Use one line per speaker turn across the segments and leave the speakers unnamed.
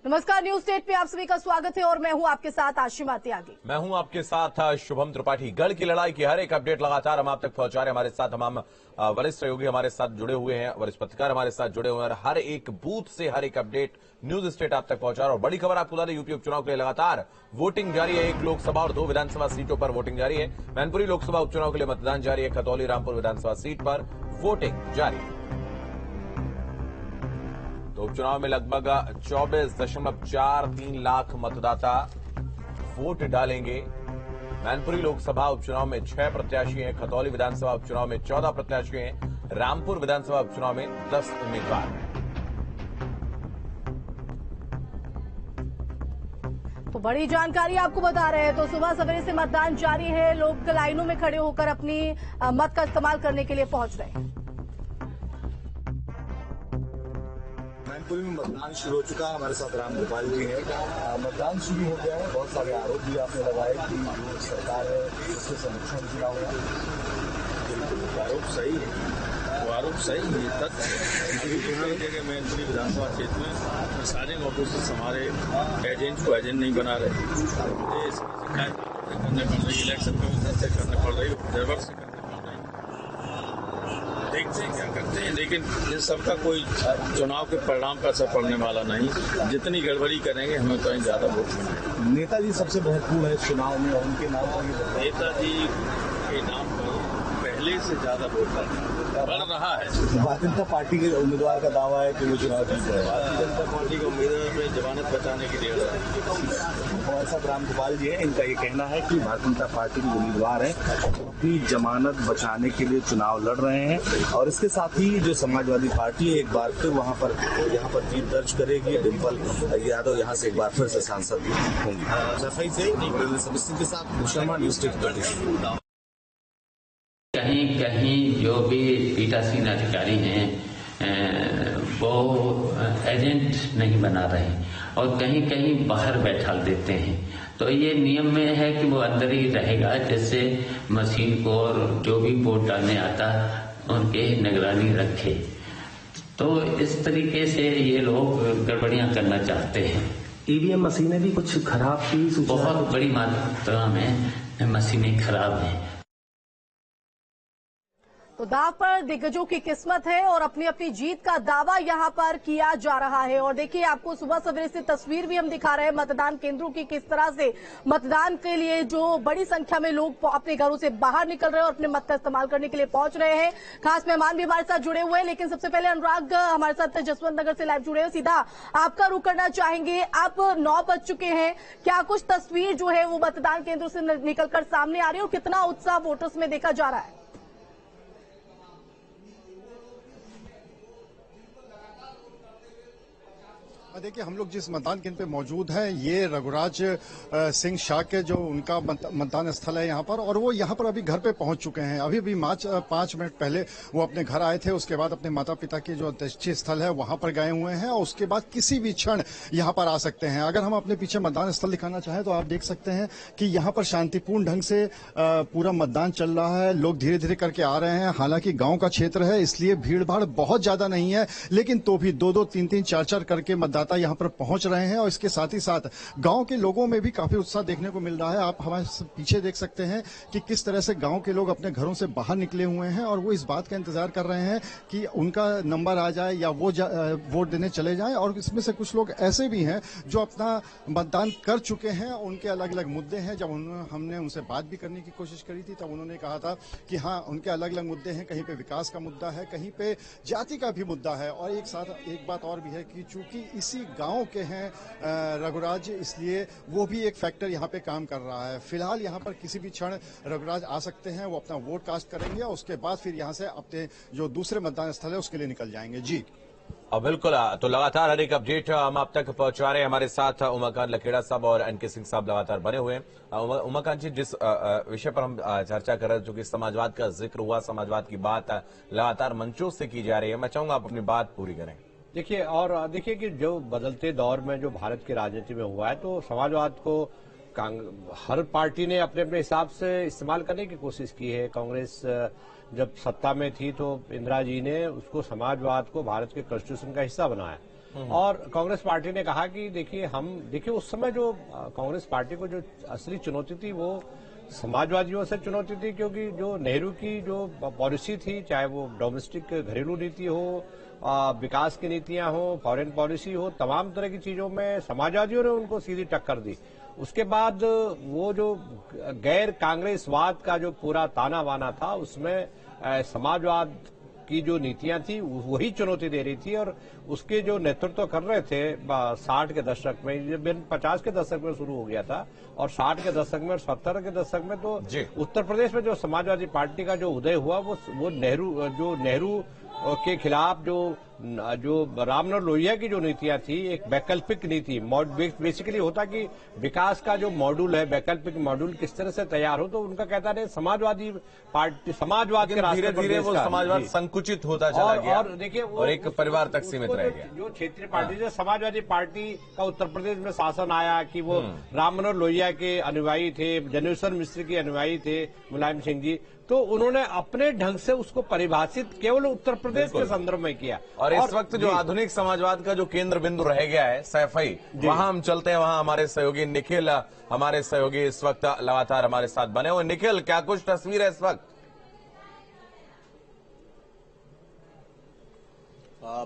नमस्कार, news state पे आप सभी का स्वागत है और मैं हूं आपके साथ आशिमा त्यागी।
मैं हूं आपके साथ शुभम त्रिपाठी। गढ़ की लड़ाई की हर एक अपडेट लगातार हम आप तक पहुंचा रहे हैं। हमारे साथ तमाम वरिष्ठ सहयोगी हमारे साथ जुड़े हुए हैं, वरिष्ठ पत्रकार हमारे साथ जुड़े हुए हैं और हर एक बूथ से हर एक अपडेट न्यूज स्टेट आप तक पहुंचा रहा है। और बड़ी खबर आपको बता दें, यूपी उपचुनाव के लिए लगातार वोटिंग जारी है। 1 लोकसभा और 2 विधानसभा सीटों पर वोटिंग जारी है। मैनपुरी लोकसभा उपचुनाव के लिए मतदान जारी है। खतौली रामपुर विधानसभा सीट पर वोटिंग जारी है। तो उपचुनाव में लगभग 24.43 लाख मतदाता वोट डालेंगे। मैनपुरी लोकसभा उपचुनाव में 6 प्रत्याशी हैं। खतौली विधानसभा उपचुनाव में 14 प्रत्याशी हैं। रामपुर विधानसभा उपचुनाव में 10 उम्मीदवार हैं।
तो बड़ी जानकारी आपको बता रहे हैं। तो सुबह सवेरे से मतदान जारी है। लोग लाइनों में खड़े होकर अपनी मत का इस्तेमाल करने के लिए पहुंच रहे हैं।
मैनपुरी में मतदान शुरू हो चुका है। हमारे साथ रामगोपाल जी हैं। मतदान शुरू हो गया है। बहुत सारे आरोप भी आपने लगाए कि जो सरकार है उससे संरक्षण किया हुआ है।
आरोप सही है, वो आरोप सही है, तथ्य है। मैनपुरी विधानसभा क्षेत्र में प्रिसाइडिंग ऑफिसर्स हमारे एजेंट को एजेंट नहीं बना रहे। मुझे इसकी शिकायत करने पड़ रही, इलेक्शन कमीशन से करने पड़ रही, ऑब्जर्वर से करने पड़ रही। देखते हैं क्या करते हैं, लेकिन इन सबका कोई चुनाव के परिणाम का असर पड़ने वाला नहीं। जितनी गड़बड़ी करेंगे हमें तो ज्यादा वोट मिलेंगे।
नेताजी सबसे महत्वपूर्ण है चुनाव में और उनके नाम पर
नेताजी के नाम पर पहले से ज्यादा वोट बढ़ रहा है।
भारतीय जनता पार्टी के उम्मीदवार का दावा है कि वो चुनाव जीत जाएगा।
भारतीय जनता पार्टी के उम्मीदवार में जमानत बचाने की डेढ़ है।
हमारे साथ रामगोपाल जी हैं। इनका ये कहना है कि भारतीय जनता पार्टी के उम्मीदवार हैं, अपनी जमानत बचाने के लिए चुनाव लड़ रहे हैं और इसके साथ ही जो समाजवादी पार्टी है एक बार फिर यहाँ पर जीत दर्ज करेगी। डिम्पल यादव यहाँ से एक बार फिर से सांसद होंगी। सफाई से समस्या के साथ शर्मा न्यूज स्टेट।
कहीं कहीं जो भी पीठासीन अधिकारी हैं वो एजेंट नहीं बना रहे और कहीं कहीं बाहर बैठा देते हैं। तो ये नियम में है कि वो अंदर ही रहेगा, जैसे मशीन को और जो भी वोट डालने आता उनके निगरानी रखे। तो इस तरीके से ये लोग गड़बड़ियां करना चाहते हैं।
ईवीएम मशीनें भी कुछ खराब थी,
बहुत बड़ी मात्रा में मशीनें खराब हैं।
तो दाव पर दिग्गजों की किस्मत है और अपनी अपनी जीत का दावा यहां पर किया जा रहा है। और देखिए, आपको सुबह सवेरे से तस्वीर भी हम दिखा रहे हैं मतदान केंद्रों की, किस तरह से मतदान के लिए जो बड़ी संख्या में लोग अपने घरों से बाहर निकल रहे हैं और अपने मत का इस्तेमाल करने के लिए पहुंच रहे हैं। खास मेहमान भी हमारे साथ जुड़े हुए हैं, लेकिन सबसे पहले अनुराग हमारे साथ जसवंत नगर से लाइव जुड़े हैं। सीधा आपका रुख करना चाहेंगे। आप 9 बज चुके हैं, क्या कुछ तस्वीर जो है वो मतदान केंद्रों से निकलकर सामने आ रही है और कितना उत्साह वोटर्स में देखा जा रहा है?
देखिए, हम लोग जिस मतदान केंद्र पे मौजूद हैं ये रघुराज सिंह शाह के जो उनका मतदान स्थल है यहाँ पर, और वो यहाँ पर अभी घर पे पहुंच चुके हैं। अभी 5 मिनट पहले वो अपने घर आए थे। उसके बाद अपने माता पिता के जो अंत्येष्टि स्थल है वहां पर गए हुए हैं और उसके बाद किसी भी क्षण यहाँ पर आ सकते हैं। अगर हम अपने पीछे मतदान स्थल दिखाना चाहें तो आप देख सकते हैं कि यहाँ पर शांतिपूर्ण ढंग से पूरा मतदान चल रहा है। लोग धीरे धीरे करके आ रहे हैं। हालांकि गाँव का क्षेत्र है इसलिए भीड़ भाड़ बहुत ज्यादा नहीं है, लेकिन तो भी 2-2, 3-3, 4-4 करके मतदाता यहां पर पहुंच रहे हैं। और इसके साथ ही साथ गांव के लोगों में भी काफी उत्साह देखने को मिल रहा है। आप हमारे पीछे देख सकते हैं कि किस तरह से गांव के लोग अपने घरों से बाहर निकले हुए हैं और वो इस बात का इंतजार कर रहे हैं कि उनका नंबर आ जाए या वो वोट देने चले जाएं। और इसमें से कुछ लोग ऐसे भी हैं जो अपना मतदान कर चुके हैं। उनके अलग अलग मुद्दे हैं। जब हमने उनसे बात भी करने की कोशिश करी थी तब उन्होंने कहा था कि हाँ, उनके अलग अलग मुद्दे हैं। कहीं पे विकास का मुद्दा है, कहीं पे जाति का भी मुद्दा है। और एक बात और भी है कि चूंकि इसी गांव के हैं रघुराज, इसलिए वो भी एक फैक्टर यहाँ पे काम कर रहा है। फिलहाल यहाँ पर किसी भी क्षण रघुराज आ सकते हैं। वो अपना वोट कास्ट करेंगे और उसके बाद फिर यहाँ से अपने जो दूसरे मतदान स्थल है उसके लिए निकल जाएंगे। जी
बिल्कुल। तो लगातार हर एक अपडेट हम आप तक पहुंचा रहे हैं। हमारे साथ उमाकांत लखेड़ा साहब और एनके सिंह साहब लगातार बने हुए हैं। उमाकांत जी, जिस विषय पर हम चर्चा कर रहे हैं, जो कि समाजवाद का जिक्र हुआ, समाजवाद की बात लगातार मंचों से की जा रही है, मैं चाहूंगा आप अपनी बात पूरी करें।
देखिए, और देखिए कि जो बदलते दौर में जो भारत की राजनीति में हुआ है, तो समाजवाद को हर पार्टी ने अपने अपने हिसाब से इस्तेमाल करने की कोशिश की है। कांग्रेस जब सत्ता में थी तो इंदिरा जी ने उसको समाजवाद को भारत के कॉन्स्टिट्यूशन का हिस्सा बनाया। और कांग्रेस पार्टी ने कहा कि देखिए उस समय जो कांग्रेस पार्टी को जो असली चुनौती थी वो समाजवादियों से चुनौती थी, क्योंकि जो नेहरू की जो पॉलिसी थी, चाहे वो डोमेस्टिक घरेलू नीति हो, विकास की नीतियां हो, फॉरेन पॉलिसी हो, तमाम तरह की चीजों में समाजवादियों ने उनको सीधी टक्कर दी। उसके बाद वो जो गैर कांग्रेसवाद का जो पूरा ताना बाना था, उसमें समाजवाद की जो नीतियां थी वही चुनौती दे रही थी, और उसके जो नेतृत्व कर रहे थे 60 के दशक में, ये 50 के दशक में शुरू हो गया था, और 60 के दशक में और 70 के दशक में तो उत्तर प्रदेश में जो समाजवादी पार्टी का जो उदय हुआ वो नेहरू के खिलाफ जो राममनोहर लोहिया की जो नीतियां थी, एक वैकल्पिक नीति, बेसिकली होता कि विकास का जो मॉड्यूल है, वैकल्पिक मॉड्यूल किस तरह से तैयार हो, तो उनका कहता है समाजवादी पार्टी, समाजवाद के रास्ते
धीरे धीरे वो समाजवाद संकुचित होता चला गया,
और देखिए
और एक परिवार तक सीमित रह गया।
जो क्षेत्रीय पार्टी से समाजवादी पार्टी का उत्तर प्रदेश में शासन आया कि वो राममनोहर लोहिया के अनुयायी थे, जनेश्वर मिश्र के अनुयायी थे, मुलायम सिंह जी, तो उन्होंने अपने ढंग से उसको परिभाषित केवल उत्तर प्रदेश के संदर्भ में किया।
और इस वक्त जो आधुनिक समाजवाद का जो केंद्र बिंदु रह गया है सैफई, वहां हम चलते हैं, वहां हमारे सहयोगी निखिल, हमारे सहयोगी इस वक्त लगातार हमारे साथ बने हुए। निखिल, क्या कुछ तस्वीर है इस वक्त?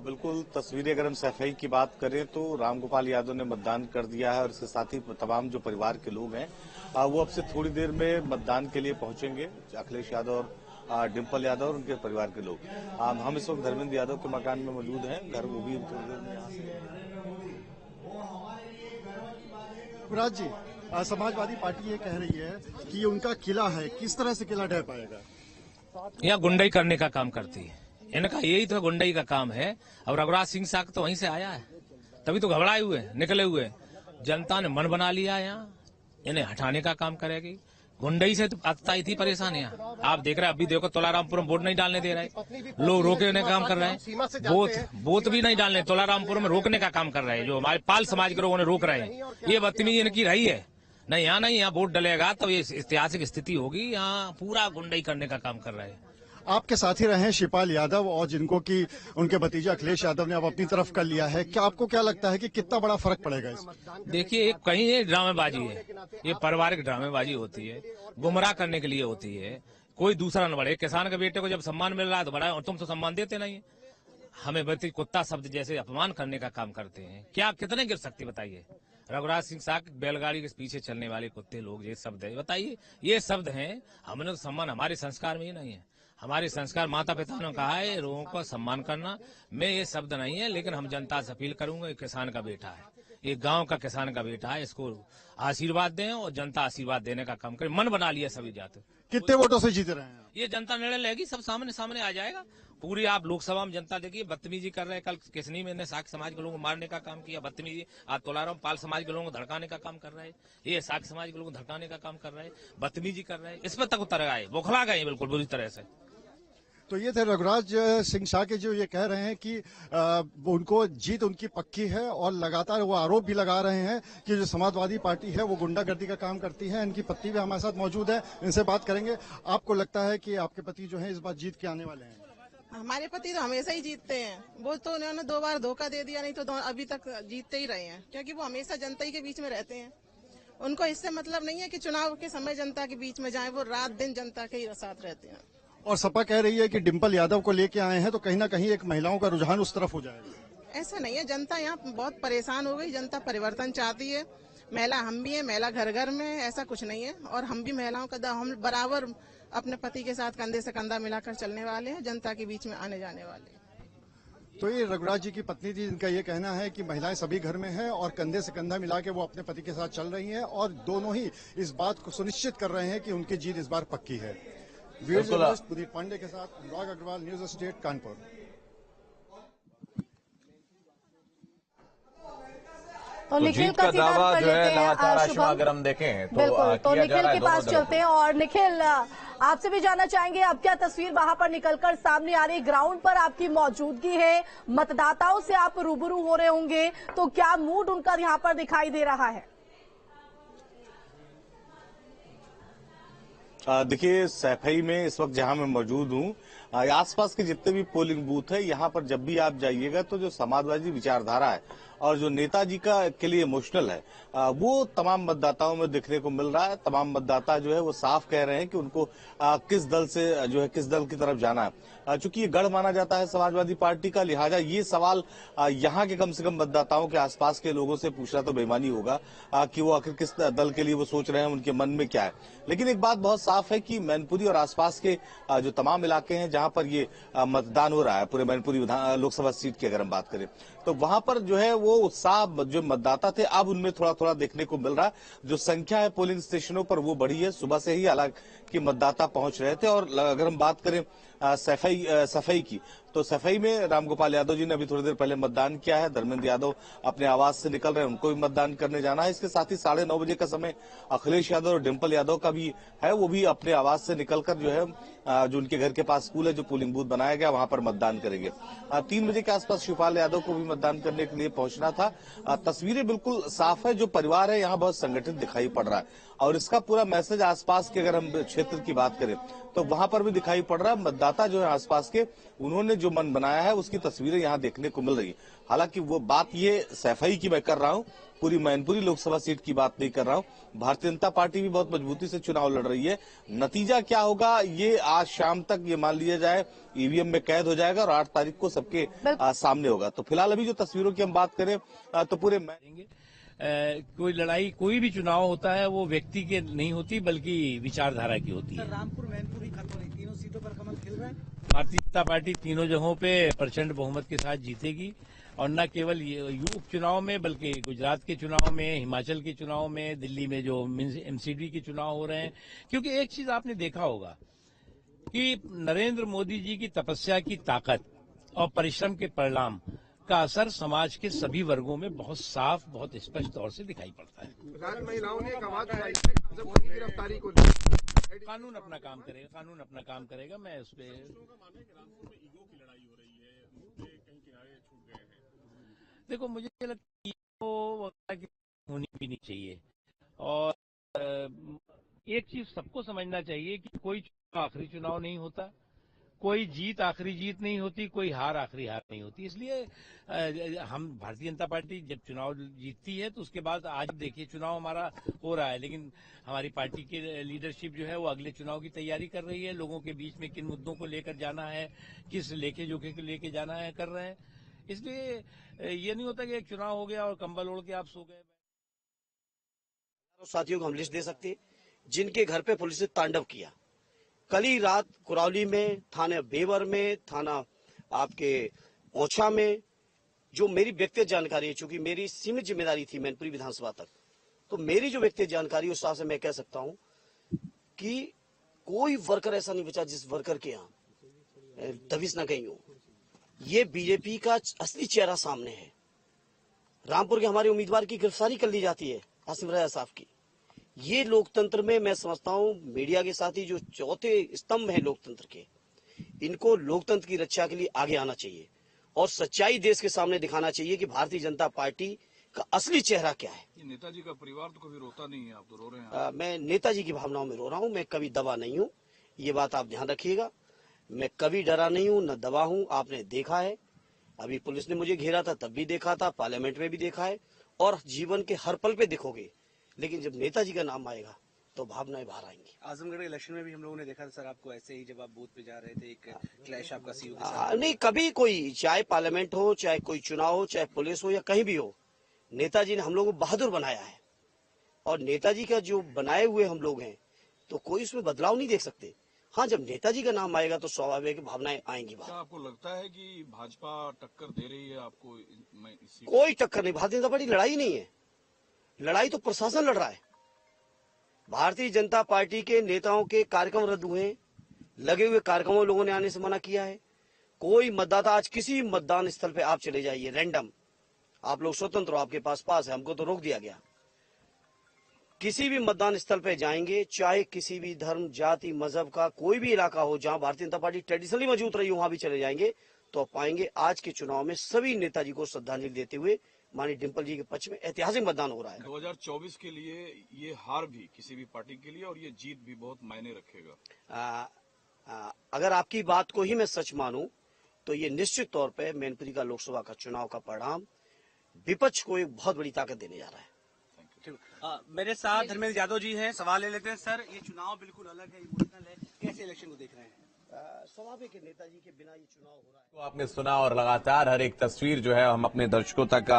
बिल्कुल, तस्वीरें अगर हम सैफई की बात करें तो रामगोपाल यादव ने मतदान कर दिया है, और इसके साथ ही तमाम जो परिवार के लोग हैं वो अब से थोड़ी देर में मतदान के लिए पहुंचेंगे। अखिलेश यादव और डिम्पल यादव और उनके परिवार के लोग। हम इस वक्त धर्मेंद्र यादव के मकान में मौजूद हैं, घर वो भी
युवराज जी, समाजवादी पार्टी ये कह रही है कि ये उनका किला है, किस तरह से किला ढह पाएगा?
यहाँ गुंडाई करने का काम करती है, इनका यही तो गुंडाई का काम है। अब रघुराज सिंह साग तो वहीं से आया है, तभी तो घबराए हुए निकले हुए। जनता ने मन बना लिया, यहाँ इन्हें हटाने का काम करेगी। गुंडई से तो आई थी परेशान यहाँ, आप देख रहे हैं। अभी देखो तोलारामपुर में वोट नहीं डालने दे रहे, लोग रोकने का काम कर रहे हैं, वोट भी नहीं डालने, तोलारामपुर में रोकने का काम कर रहे हैं। जो हमारे पाल समाज के लोगों ने रोक रहे हैं, ये बदतमीजी इनकी रही है। नहीं, यहाँ वोट डलेगा तो ये ऐतिहासिक स्थिति होगी। यहाँ पूरा गुंडई करने का काम कर रहे हैं।
आपके साथी रहे हैं शिवपाल यादव, और जिनको कि उनके भतीजा अखिलेश यादव ने अब अपनी तरफ कर लिया है। क्या आपको क्या लगता है कि कितना बड़ा फर्क पड़ेगा इसमें?
देखिए, कहीं ये ड्रामेबाजी है, ये पारिवारिक ड्रामेबाजी होती है, गुमराह करने के लिए होती है। कोई दूसरा न बढ़े। किसान के बेटे को जब सम्मान मिल रहा है तो बढ़ाए, और तुम तो सम्मान देते नहीं। हमें व्यक्ति कुत्ता शब्द जैसे अपमान करने का काम करते हैं। क्या कितने गिर सकते बताइए? रघुराज सिंह साग बैलगाड़ी के पीछे चलने वाले कुत्ते लोग, ये शब्द है, बताइए ये शब्द हैं। हमने तो सम्मान, हमारे संस्कार में ही नहीं है। हमारे संस्कार माता पिता ने कहा है लोगों को सम्मान करना, में ये शब्द नहीं है। लेकिन हम जनता से अपील करूंगा, किसान का बेटा है, ये गांव का किसान का बेटा है, इसको आशीर्वाद दें और जनता आशीर्वाद देने का काम करे। मन बना लिया सभी जाते।
कितने वोटों से जीत रहे हैं?
ये जनता निर्णय लेगी, सब सामने आ जाएगा। पूरी आप लोकसभा में जनता देखिए, बदतमीजी कर रहे हैं। कल किसनी में साख समाज के लोगों को मारने का काम किया, बदतमीजी। आज तोलाराम पाल समाज के लोगों को धड़काने का काम कर रहे हैं, ये साख समाज के लोगों को धड़काने का काम कर रहे हैं, बदतमीजी कर रहे हैं। इस पर तक उतर आए, बुखला गए बिल्कुल बुरी तरह से।
तो ये थे रघुराज सिंह शाह के, जो ये कह रहे हैं कि उनको जीत उनकी पक्की है, और लगातार वो आरोप भी लगा रहे हैं कि जो समाजवादी पार्टी है वो गुंडागर्दी का काम करती है। इनकी पत्नी भी हमारे साथ मौजूद है, इनसे बात करेंगे। आपको लगता है कि आपके पति जो है इस बार जीत के आने वाले हैं?
हमारे पति तो हमेशा ही जीतते हैं। वो तो उन्होंने 2 बार धोखा दे दिया, नहीं तो अभी तक जीतते ही रहे हैं, क्योंकि वो हमेशा जनता ही के बीच में रहते हैं। उनको इससे मतलब नहीं है कि चुनाव के समय जनता के बीच में जाए, वो रात दिन जनता के ही साथ रहते हैं।
और सपा कह रही है कि डिम्पल यादव को लेके आए हैं तो कहीं ना कहीं एक महिलाओं का रुझान उस तरफ हो जाएगा।
ऐसा नहीं है, जनता यहाँ बहुत परेशान हो गई, जनता परिवर्तन चाहती है। महिला हम भी है, महिला घर घर में, ऐसा कुछ नहीं है। और हम भी महिलाओं का हम बराबर अपने पति के साथ कंधे से कंधा मिलाकर चलने वाले हैं, जनता के बीच में आने जाने वाले हैं।
तो ये रघुराज जी की पत्नी थी, इनका ये कहना है कि महिलाएं सभी घर में हैं और कंधे से कंधा मिला के वो अपने पति के साथ चल रही हैं, और दोनों ही इस बात को सुनिश्चित कर रहे हैं कि उनकी जीत इस बार पक्की है। पुनीत पांडे के साथ अनुराग अग्रवाल, न्यूज स्टेट, कानपुर।
तो निखिल का
दावा जो है लगातार आशुभम, अगर हम देखें तो
बिल्कुल। तो निखिल के पास चलते हैं, और निखिल आपसे भी जानना चाहेंगे अब क्या तस्वीर वहां पर निकलकर सामने आ रही? ग्राउंड पर आपकी मौजूदगी है, मतदाताओं से आप रूबरू हो रहे होंगे, तो क्या मूड उनका यहाँ पर दिखाई दे रहा है?
देखिए, सैफई में इस वक्त जहां मैं मौजूद हूं, आसपास के जितने भी पोलिंग बूथ है यहाँ पर जब भी आप जाइएगा तो जो समाजवादी विचारधारा है और जो नेताजी का के लिए इमोशनल है वो तमाम मतदाताओं में देखने को मिल रहा है। तमाम मतदाता जो है वो साफ कह रहे हैं कि उनको किस दल से जो है किस दल की तरफ जाना है। चूंकि ये गढ़ माना जाता है समाजवादी पार्टी का, लिहाजा ये सवाल यहाँ के कम से कम मतदाताओं के आसपास के लोगों से पूछना तो बेईमानी होगा कि वो आखिर किस दल के लिए वो सोच रहे हैं, उनके मन में क्या है। लेकिन एक बात बहुत साफ है कि मैनपुरी और आसपास के जो तमाम इलाके हैं जहां पर ये मतदान हो रहा है, पूरे मैनपुरी लोकसभा सीट की अगर हम बात करें तो वहां पर जो है वो उत्साह जो मतदाता थे अब उनमें थोड़ा थोड़ा देखने को मिल रहा है। जो संख्या है पोलिंग स्टेशनों पर वो बढ़ी है, सुबह से ही हालांकि मतदाता पहुंच रहे थे। और अगर हम बात करें सफाई की तो सफाई में रामगोपाल यादव जी ने अभी थोड़ी देर पहले मतदान किया है। धर्मेंद्र यादव अपने आवास से निकल रहे हैं, उनको भी मतदान करने जाना है। इसके साथ ही 9:30 बजे का समय अखिलेश यादव और डिम्पल यादव का भी है, वो भी अपने आवास से निकलकर जो है जो उनके घर के पास स्कूल है, जो पोलिंग बूथ बनाया गया वहां पर मतदान करेंगे। 3 बजे के आसपास शिवपाल यादव को भी मतदान करने के लिए पहुंचना था। तस्वीरें बिल्कुल साफ है, जो परिवार है यहाँ बहुत संगठित दिखाई पड़ रहा है और इसका पूरा मैसेज आसपास के अगर हम क्षेत्र की बात करें तो वहां पर भी दिखाई पड़ रहा है। मतदाता जो है आसपास के, उन्होंने जो मन बनाया है उसकी तस्वीरें यहाँ देखने को मिल रही है। हालांकि वो बात ये सैफई की मैं कर रहा हूँ, पूरी मैनपुरी लोकसभा सीट की बात नहीं कर रहा हूँ। भारतीय जनता पार्टी भी बहुत मजबूती से चुनाव लड़ रही है। नतीजा क्या होगा ये आज शाम तक ये मान लिया जाए ईवीएम में कैद हो जाएगा और 8 तारीख को सबके सामने होगा। तो फिलहाल अभी जो तस्वीरों की हम बात करें तो पूरे
कोई लड़ाई, कोई भी चुनाव होता है वो व्यक्ति के नहीं होती बल्कि विचारधारा की होती है।
रामपुर मैनपुरी खतौनी तीनों सीटों पर कमल खिल रहा है।
भारतीय जनता पार्टी तीनों जगहों पे प्रचंड बहुमत के साथ जीतेगी और न केवल उपचुनाव में बल्कि गुजरात के चुनाव में, हिमाचल के चुनाव में, दिल्ली में जो एमसीडी के चुनाव हो रहे हैं। क्योंकि एक चीज आपने देखा होगा कि नरेंद्र मोदी जी की तपस्या की ताकत और परिश्रम के परिणाम का असर समाज के सभी वर्गों में बहुत साफ, बहुत स्पष्ट तौर से दिखाई पड़ता है।
महिलाओं ने गिरफ्तारी को
कानून अपना काम करेगा, कानून अपना काम करेगा। मैं उस पर देखो, मुझे लगता है कि होनी भी नहीं चाहिए और एक चीज सबको समझना चाहिए कि कोई चुनाव आखिरी चुनाव नहीं होता, कोई जीत आखिरी जीत नहीं होती, कोई हार आखिरी हार नहीं होती। इसलिए हम भारतीय जनता पार्टी जब चुनाव जीतती है तो उसके बाद आज देखिए चुनाव हमारा हो रहा है, लेकिन हमारी पार्टी की लीडरशिप जो है वो अगले चुनाव की तैयारी कर रही है। लोगों के बीच में किन मुद्दों को लेकर जाना है, किस लेके जोखे को लेके जाना है, कर रहे हैं। इसलिए ये नहीं होता कि एक चुनाव हो गया और कंबल ओढ़ के आप सो गए।
साथियों को हम लिस्ट दे सकते जिनके घर पे पुलिस ने तांडव किया। कल ही रात कुरौली में, थाना बेवर में, थाना आपके ओछा में, जो मेरी व्यक्तिगत जानकारी है, चूंकि मेरी सीमित जिम्मेदारी थी मैनपुरी विधानसभा तक, तो मेरी जो व्यक्तिगत जानकारी उस हिसाब से मैं कह सकता हूं कि कोई वर्कर ऐसा नहीं बचा जिस वर्कर के यहाँ दबिश न गई हो। ये बीजेपी का असली चेहरा सामने है। रामपुर के हमारे उम्मीदवार की गिरफ्तारी कर ली जाती है, आसिफ रजा साहब की। ये लोकतंत्र में मैं समझता हूं मीडिया के साथ ही जो चौथे स्तंभ हैं लोकतंत्र के, इनको लोकतंत्र की रक्षा के लिए आगे आना चाहिए और सच्चाई देश के सामने दिखाना चाहिए कि भारतीय जनता पार्टी का असली चेहरा क्या है।
नेताजी का परिवार तो कभी रोता नहीं है, आप तो रो रहे हैं।
मैं नेताजी की भावनाओं में रो रहा हूं, मैं कभी दबा नहीं हूं, ये बात आप ध्यान रखिएगा। मैं कभी डरा नहीं हूं, न दबा हूं। आपने देखा है, अभी पुलिस ने मुझे घेरा था तब भी देखा था, पार्लियामेंट में भी देखा है और जीवन के हर पल पे देखोगे। लेकिन जब नेताजी का नाम आएगा तो भावनाएं बाहर आएंगी।
आजमगढ़ इलेक्शन में भी हम लोगों ने देखा था सर आपको ऐसे ही, जब आप बूथ पे जा रहे थे, एक क्लैश आपका सीओ के साथ।
नहीं, कभी कोई, चाहे पार्लियामेंट हो, चाहे कोई चुनाव हो, चाहे पुलिस हो या कहीं भी हो, नेताजी ने हम लोगों को बहादुर बनाया है और नेताजी का जो बनाए हुए हम लोग हैं तो कोई उसमें बदलाव नहीं देख सकते। हाँ, जब नेताजी का नाम आएगा तो स्वाभाविक भावनाएं आएंगी।
क्या आपको लगता है कि भाजपा टक्कर दे रही है आपको?
कोई टक्कर नहीं, भारतीय जनता पार्टी लड़ाई नहीं है, लड़ाई तो प्रशासन लड़ रहा है। भारतीय जनता पार्टी के नेताओं के कार्यक्रम रद्द हुए, लगे हुए कार्यक्रमों लोगों ने आने से मना किया है। कोई मतदाता, आज किसी मतदान स्थल पे आप चले जाइए, रैंडम, आप लोग स्वतंत्र हो, आपके पास है, हमको तो रोक दिया गया। किसी भी मतदान स्थल पे जाएंगे, चाहे किसी भी धर्म, जाति, मजहब का कोई भी इलाका हो जहां भारतीय जनता पार्टी ट्रेडिशनली मौजूद रही हो, वहां भी चले जाएंगे तो आप पाएंगे आज के चुनाव में सभी नेताजी को श्रद्धांजलि देते हुए माननीय डिम्पल जी के पक्ष में ऐतिहासिक मतदान हो रहा है।
2024 के लिए ये हार भी किसी भी पार्टी के लिए और ये जीत भी बहुत मायने रखेगा।
अगर आपकी बात को ही मैं सच मानूं तो ये निश्चित तौर पे मैनपुरी का लोकसभा का चुनाव का परिणाम विपक्ष को एक बहुत बड़ी ताकत देने जा रहा है।
मेरे साथ धर्मेंद्र यादव जी हैं, सवाल ले लेते हैं। सर, ये चुनाव बिल्कुल अलग है, इमोशनल है, कैसे इलेक्शन को देख रहे हैं?
स्वाभाविक है, नेताजी के बिना ये चुनाव हो रहा है।
तो आपने सुना और लगातार हर एक तस्वीर जो है हम अपने दर्शकों तक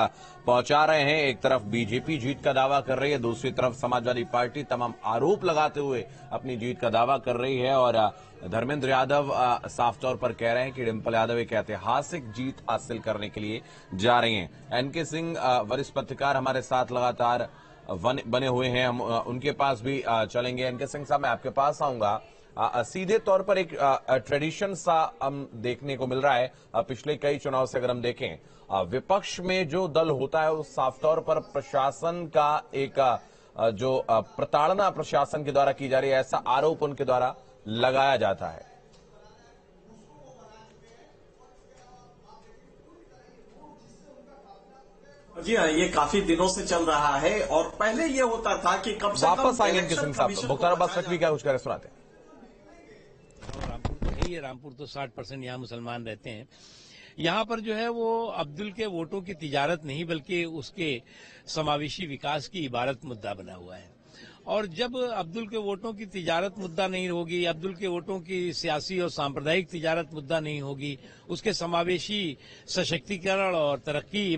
पहुंचा रहे हैं। एक तरफ बीजेपी जीत का दावा कर रही है, दूसरी तरफ समाजवादी पार्टी तमाम आरोप लगाते हुए अपनी जीत का दावा कर रही है। और धर्मेंद्र यादव साफ तौर पर कह रहे हैं कि डिंपल यादव एक ऐतिहासिक जीत हासिल करने के लिए जा रही हैं। एनके सिंह वरिष्ठ पत्रकार हमारे साथ लगातार बने हुए हैं, हम उनके पास भी चलेंगे। एनके सिंह साहब, मैं आपके पास आऊंगा। सीधे तौर पर एक ट्रेडिशन सा हम देखने को मिल रहा है पिछले कई चुनाव से। अगर हम देखें विपक्ष में जो दल होता है वो साफ तौर पर प्रशासन का एक जो प्रताड़ना प्रशासन के द्वारा की जा रही है, ऐसा आरोप उनके द्वारा लगाया जाता है।
जी हाँ, ये काफी दिनों से चल रहा है और पहले ये होता था कि कम से कम
वापस आएंगे किसिंग साहब। मुख्तार अब्बास नकवी क्या कुछ कह रहे सुनाते हैं।
रामपुर तो है ही, रामपुर तो 60% यहाँ मुसलमान रहते हैं। यहाँ पर जो है वो अब्दुल के वोटों की तिजारत नहीं बल्कि उसके समावेशी विकास की इबारत मुद्दा बना हुआ है। और जब अब्दुल के वोटों की तिजारत मुद्दा नहीं होगी, अब्दुल के वोटों की सियासी और सांप्रदायिक तिजारत मुद्दा नहीं होगी, उसके समावेशी सशक्तिकरण और तरक्की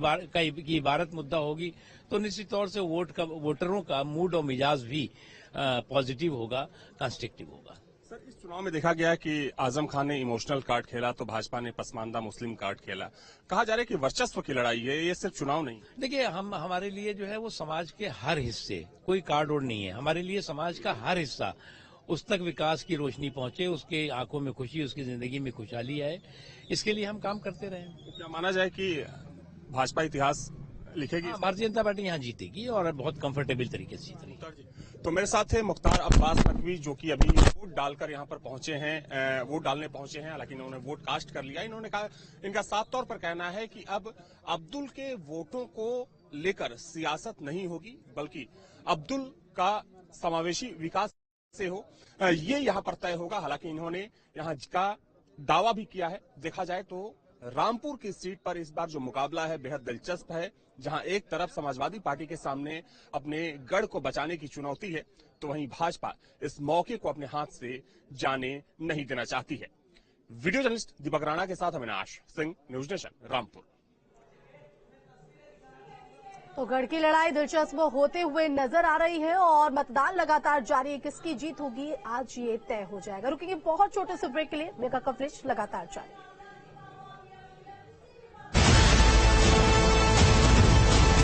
की इबारत मुद्दा होगी, तो निश्चित तौर से वोटरों का मूड और मिजाज भी पॉजिटिव होगा, कंस्ट्रक्टिव होगा।
सर, इस चुनाव में देखा गया कि आजम खान ने इमोशनल कार्ड खेला तो भाजपा ने पसमानदा मुस्लिम कार्ड खेला। कहा जा रहा है कि वर्चस्व की लड़ाई है, ये सिर्फ चुनाव नहीं।
देखिए, हमारे लिए जो है वो समाज के हर हिस्से, कोई कार्ड वोट नहीं है, हमारे लिए समाज का हर हिस्सा उस तक विकास की रोशनी पहुंचे, उसके आंखों में खुशी, उसकी जिंदगी में खुशहाली आए, इसके लिए हम काम करते रहे।
तो क्या माना जाए कि भाजपा इतिहास लिखेगी?
भारतीय जनता पार्टी यहाँ जीतेगी और बहुत कंफर्टेबल तरीके से जीतेगी।
तो मेरे साथ है मुख्तार अब्बास नकवी, जो कि अभी वोट डालकर यहाँ पर पहुंचे हैं, वोट डालने पहुंचे हैं। हालांकि इन्होंने वोट कास्ट कर लिया। इन्होंने कहा, इनका साफ तौर पर कहना है कि अब अब्दुल के वोटों को लेकर सियासत नहीं होगी, बल्कि अब्दुल का समावेशी विकास से हो, ये यहाँ पर तय होगा। हालांकि इन्होंने यहाँ का दावा भी किया है। देखा जाए तो रामपुर की सीट पर इस बार जो मुकाबला है बेहद दिलचस्प है, जहां एक तरफ समाजवादी पार्टी के सामने अपने गढ़ को बचाने की चुनौती है, तो वहीं भाजपा इस मौके को अपने हाथ से जाने नहीं देना चाहती है। वीडियो जर्नलिस्ट दीपक राणा के साथ अविनाश सिंह, न्यूज नेशन, रामपुर।
तो गढ़ की लड़ाई दिलचस्प होते हुए नजर आ रही है और मतदान लगातार जारी है। किसकी जीत होगी आज ये तय हो जाएगा। रुकेंगे बहुत छोटे से ब्रेक के लिए। मेगा कवरेज लगातार जारी।